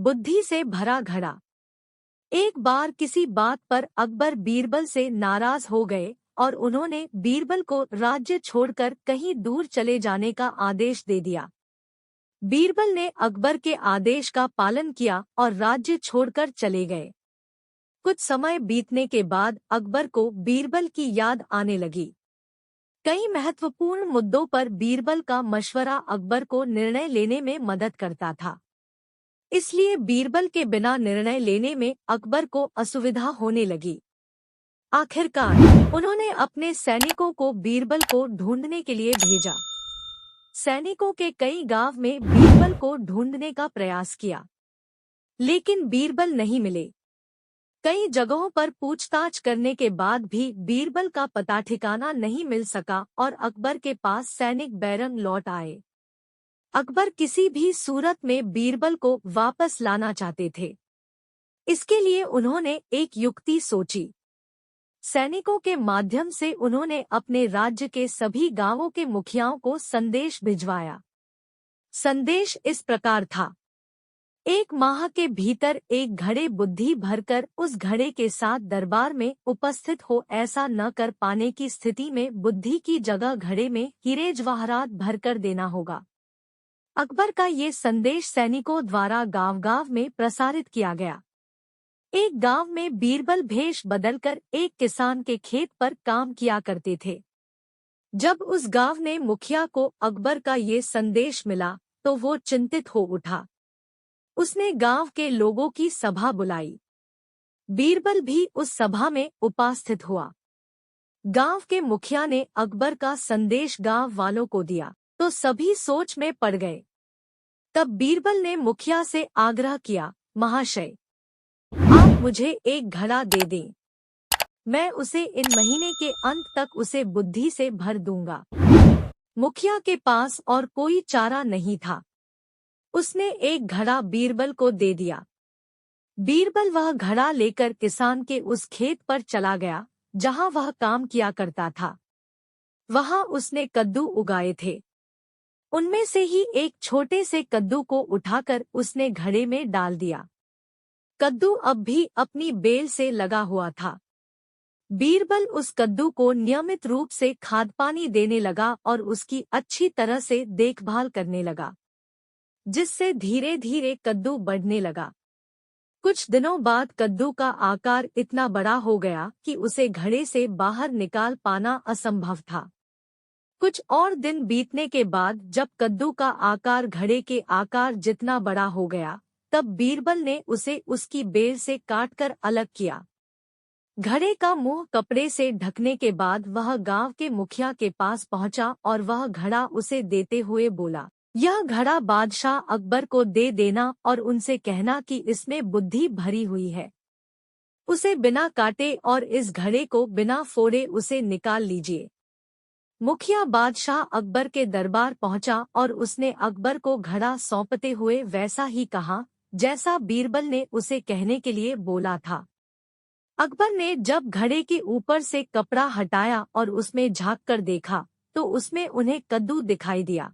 बुद्धि से भरा घड़ा। एक बार किसी बात पर अकबर बीरबल से नाराज हो गए और उन्होंने बीरबल को राज्य छोड़कर कहीं दूर चले जाने का आदेश दे दिया। बीरबल ने अकबर के आदेश का पालन किया और राज्य छोड़कर चले गए। कुछ समय बीतने के बाद अकबर को बीरबल की याद आने लगी। कई महत्वपूर्ण मुद्दों पर बीरबल का मशवरा अकबर को निर्णय लेने में मदद करता था। इसलिए बीरबल के बिना निर्णय लेने में अकबर को असुविधा होने लगी। आखिरकार उन्होंने अपने सैनिकों को बीरबल को ढूंढने के लिए भेजा। सैनिकों के कई गांव में बीरबल को ढूंढने का प्रयास किया, लेकिन बीरबल नहीं मिले। कई जगहों पर पूछताछ करने के बाद भी बीरबल का पता ठिकाना नहीं मिल सका और अकबर के पास सैनिक बैरंग लौट आए। अकबर किसी भी सूरत में बीरबल को वापस लाना चाहते थे। इसके लिए उन्होंने एक युक्ति सोची। सैनिकों के माध्यम से उन्होंने अपने राज्य के सभी गांवों के मुखियाओं को संदेश भिजवाया। संदेश इस प्रकार था: 1 माह के भीतर एक घड़े बुद्धि भरकर उस घड़े के साथ दरबार में उपस्थित हो। ऐसा न कर पाने की स्थिति में बुद्धि की जगह घड़े में हीरे जवाहरात भरकर देना होगा। अकबर का ये संदेश सैनिकों द्वारा गांव-गांव में प्रसारित किया गया। एक गांव में बीरबल भेष बदलकर एक किसान के खेत पर काम किया करते थे। जब उस गांव ने मुखिया को अकबर का ये संदेश मिला तो वो चिंतित हो उठा। उसने गांव के लोगों की सभा बुलाई। बीरबल भी उस सभा में उपस्थित हुआ। गांव के मुखिया ने अकबर का संदेश गांव वालों को दिया तो सभी सोच में पड़ गए। तब बीरबल ने मुखिया से आग्रह किया, महाशय, आप मुझे एक घड़ा दे दें। मैं उसे इन महीने के अंत तक उसे बुद्धि से भर दूंगा। मुखिया के पास और कोई चारा नहीं था। उसने एक घड़ा बीरबल को दे दिया। बीरबल वह घड़ा लेकर किसान के उस खेत पर चला गया जहां वह काम किया करता था। वहां उसने कद्दू उगाए थे। उनमें से ही एक छोटे से कद्दू को उठाकर उसने घड़े में डाल दिया। कद्दू अब भी अपनी बेल से लगा हुआ था। बीरबल उस कद्दू को नियमित रूप से खाद पानी देने लगा और उसकी अच्छी तरह से देखभाल करने लगा, जिससे धीरे धीरे कद्दू बढ़ने लगा। कुछ दिनों बाद कद्दू का आकार इतना बड़ा हो गया कि उसे घड़े से बाहर निकाल पाना असंभव था। कुछ और दिन बीतने के बाद जब कद्दू का आकार घड़े के आकार जितना बड़ा हो गया, तब बीरबल ने उसे उसकी बेल से काटकर अलग किया। घड़े का मुंह कपड़े से ढकने के बाद वह गांव के मुखिया के पास पहुंचा और वह घड़ा उसे देते हुए बोला, यह घड़ा बादशाह अकबर को दे देना और उनसे कहना कि इसमें बुद्धि भरी हुई है। उसे बिना काटे और इस घड़े को बिना फोड़े उसे निकाल लीजिए। मुखिया बादशाह अकबर के दरबार पहुंचा और उसने अकबर को घड़ा सौंपते हुए वैसा ही कहा जैसा बीरबल ने उसे कहने के लिए बोला था। अकबर ने जब घड़े के ऊपर से कपड़ा हटाया और उसमें झांक कर देखा तो उसमें उन्हें कद्दू दिखाई दिया।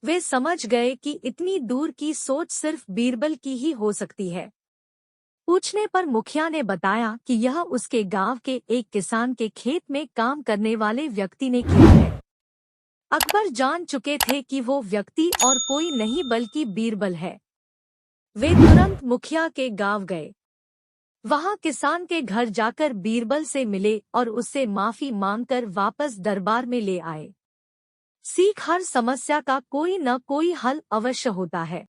वे समझ गए कि इतनी दूर की सोच सिर्फ बीरबल की ही हो सकती है। पूछने पर मुखिया ने बताया कि यह उसके गांव के एक किसान के खेत में काम करने वाले व्यक्ति ने किया है। अकबर जान चुके थे कि वो व्यक्ति और कोई नहीं बल्कि बीरबल है। वे तुरंत मुखिया के गांव गए। वहां किसान के घर जाकर बीरबल से मिले और उससे माफी मांगकर वापस दरबार में ले आए। सीख, हर समस्या का कोई न कोई हल अवश्य होता है।